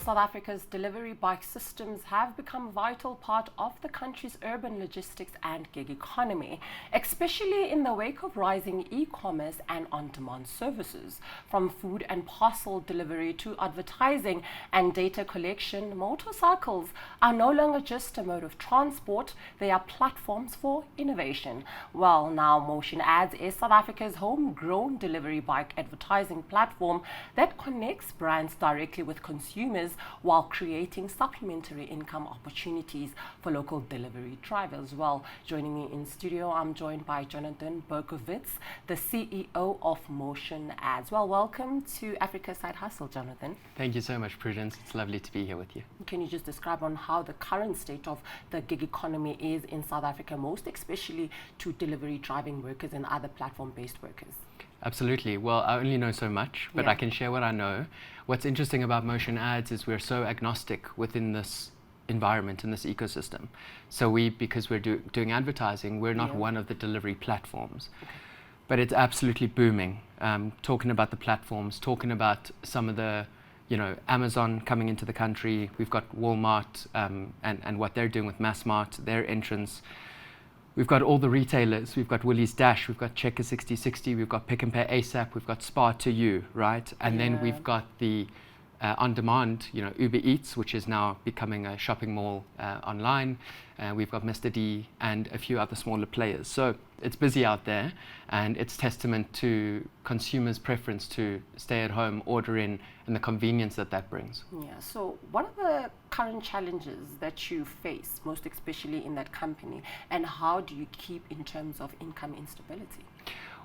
South Africa's delivery bike systems have become a vital part of the country's urban logistics and gig economy, especially in the wake of rising e-commerce and on-demand services. From food and parcel delivery to advertising and data collection, motorcycles are no longer just a mode of transport, they are platforms for innovation. Well, now MotionAds is South Africa's homegrown delivery bike advertising platform that connects brands directly with consumers while creating supplementary income opportunities for local delivery drivers. Well, joining me in studio, I'm joined by Jonathan Berkowitz, the CEO of MotionAds. Well, welcome to Africa Side Hustle, Jonathan. Thank you so much, Prudence. It's lovely to be here with you. Can you just describe on how the current state of the gig economy is in South Africa, most especially to delivery driving workers and other platform-based workers? Absolutely. Well, I only know so much, but I can share what I know. What's interesting about MotionAds is we're so agnostic within this environment, in this ecosystem. So because we're doing advertising, we're not one of the delivery platforms. Okay. But it's absolutely booming. Talking about the platforms, talking about some of the, Amazon coming into the country. We've got Walmart and what they're doing with Massmart, their entrance. We've got all the retailers. We've got Woolies Dash, we've got Checker 6060, we've got Pick and Pay ASAP, we've got Spar to You, right? And then we've got the on-demand, Uber Eats, which is now becoming a shopping mall online. We've got Mr. D and a few other smaller players. So it's busy out there, and it's testament to consumers' preference to stay at home, order in, and the convenience that brings. Yeah. So what are the current challenges that you face, most especially in that company, and how do you keep in terms of income instability?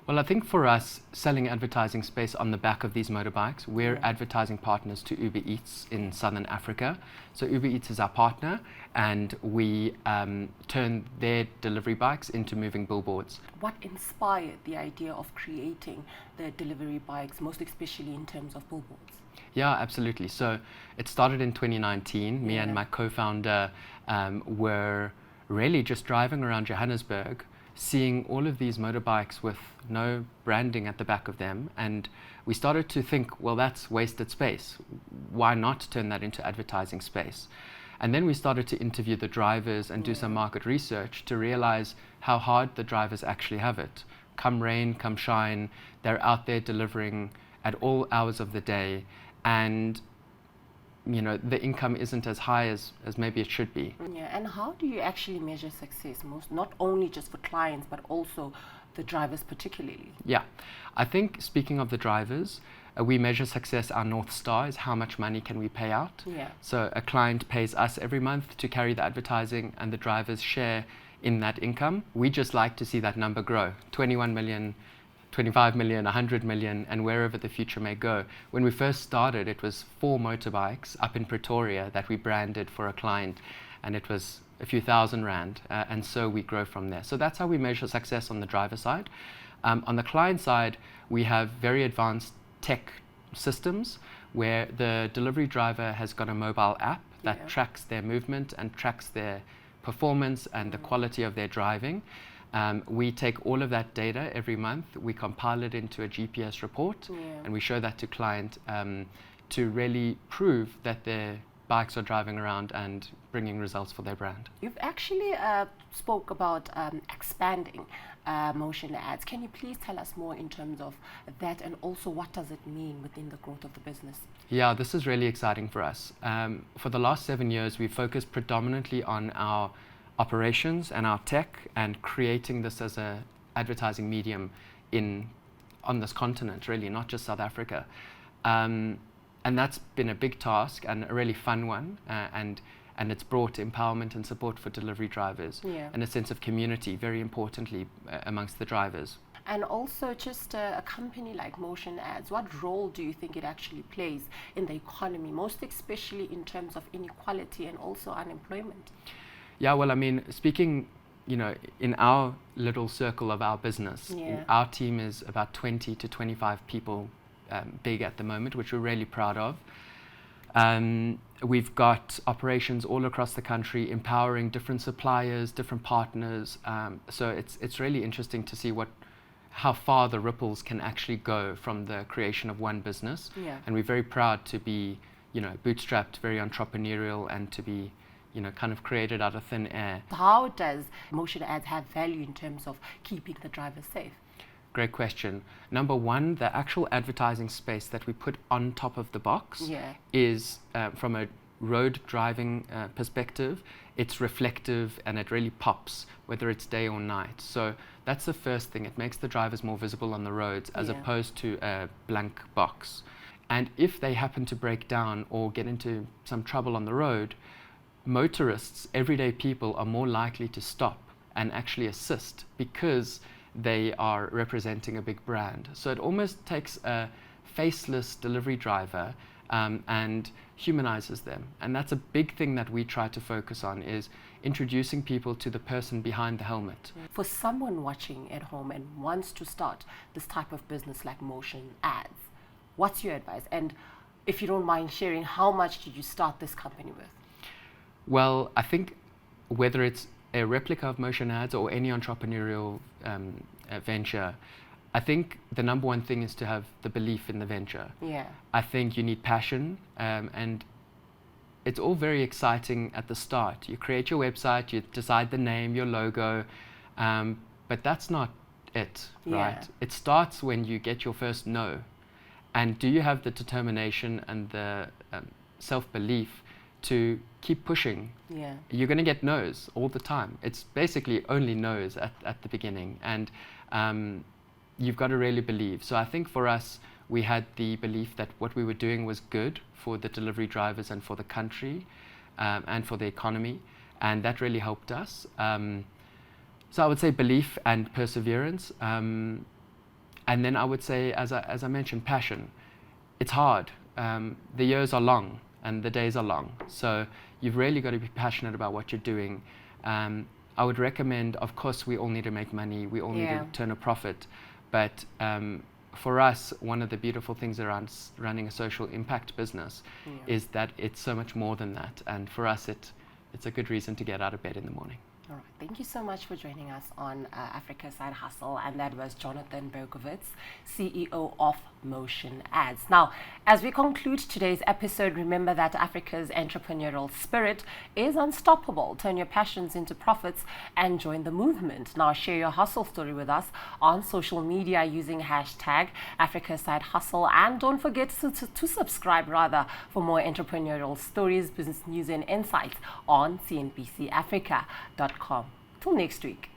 Well, I think for us, selling advertising space on the back of these motorbikes, we're advertising partners to Uber Eats in Southern Africa. So Uber Eats is our partner, and we turn their delivery bikes into moving billboards. What inspired the idea of creating the delivery bikes, most especially in terms of billboards? Yeah, absolutely. So it started in 2019. Me and my co-founder were really just driving around Johannesburg, seeing all of these motorbikes with no branding at the back of them, and we started to think, well, that's wasted space. Why not turn that into advertising space? And then we started to interview the drivers and do some market research to realize how hard the drivers actually have it. Come rain, come shine, they're out there delivering at all hours of the day, and the income isn't as high as maybe it should be. Yeah, and how do you actually measure success, not only just for clients, but also the drivers particularly? Yeah, I think speaking of the drivers, we measure success. Our North Star is how much money can we pay out. Yeah. So a client pays us every month to carry the advertising, and the drivers share in that income. We just like to see that number grow, 21 million, 25 million, 100 million, and wherever the future may go. When we first started, it was 4 motorbikes up in Pretoria that we branded for a client, and it was a few thousand rand, and so we grow from there. So that's how we measure success on the driver side. On the client side, we have very advanced tech systems where the delivery driver has got a mobile app that tracks their movement and tracks their performance and the quality of their driving. We take all of that data every month, we compile it into a GPS report, and we show that to client to really prove that their bikes are driving around and bringing results for their brand. You've actually spoke about expanding MotionAds. Can you please tell us more in terms of that, and also what does it mean within the growth of the business? Yeah, this is really exciting for us. For the last 7 years, we've focused predominantly on our operations and our tech, and creating this as a advertising medium on this continent, really, not just South Africa. And that's been a big task and a really fun one, and it's brought empowerment and support for delivery drivers and a sense of community, very importantly, amongst the drivers. And also just a company like MotionAds, what role do you think it actually plays in the economy, most especially in terms of inequality and also unemployment? Yeah, well, I mean, speaking, in our little circle of our business, our team is about 20 to 25 people big at the moment, which we're really proud of. We've got operations all across the country, empowering different suppliers, different partners. So it's really interesting to see how far the ripples can actually go from the creation of one business. And we're very proud to be bootstrapped, very entrepreneurial, and to be kind of created out of thin air. How does MotionAds have value in terms of keeping the drivers safe? Great question. Number one, the actual advertising space that we put on top of the box is, from a road driving perspective, it's reflective and it really pops, whether it's day or night. So that's the first thing. It makes the drivers more visible on the roads as opposed to a blank box. And if they happen to break down or get into some trouble on the road, motorists, everyday people, are more likely to stop and actually assist because they are representing a big brand. So it almost takes a faceless delivery driver and humanizes them. And that's a big thing that we try to focus on, is introducing people to the person behind the helmet. For someone watching at home and wants to start this type of business like MotionAds, what's your advice? And if you don't mind sharing, how much did you start this company with? Well, I think whether it's a replica of MotionAds or any entrepreneurial venture, I think the number one thing is to have the belief in the venture. I think you need passion, and it's all very exciting at the start. You create your website, you decide the name, your logo, but that's not it, right? It starts when you get your first no. And do you have the determination and the self-belief to keep pushing? You're going to get no's all the time. It's basically only no's at the beginning, and you've got to really believe. So I think for us, we had the belief that what we were doing was good for the delivery drivers and for the country and for the economy, and that really helped us. So I would say belief and perseverance, and then I would say, as I mentioned, passion. It's hard. The years are long and the days are long. So you've really got to be passionate about what you're doing. I would recommend, of course, we all need to make money. We all need to turn a profit. But for us, one of the beautiful things around running a social impact business is that it's so much more than that. And for us, it's a good reason to get out of bed in the morning. All right. Thank you so much for joining us on Africa Side Hustle. And that was Jonathan Berkowitz, CEO of MotionAds. Now, as we conclude today's episode, remember that Africa's entrepreneurial spirit is unstoppable. Turn your passions into profits and join the movement. Now, share your hustle story with us on social media using hashtag Africa Side Hustle. And don't forget to subscribe, for more entrepreneurial stories, business news, and insights on CNBCAfrica.com. Till next week.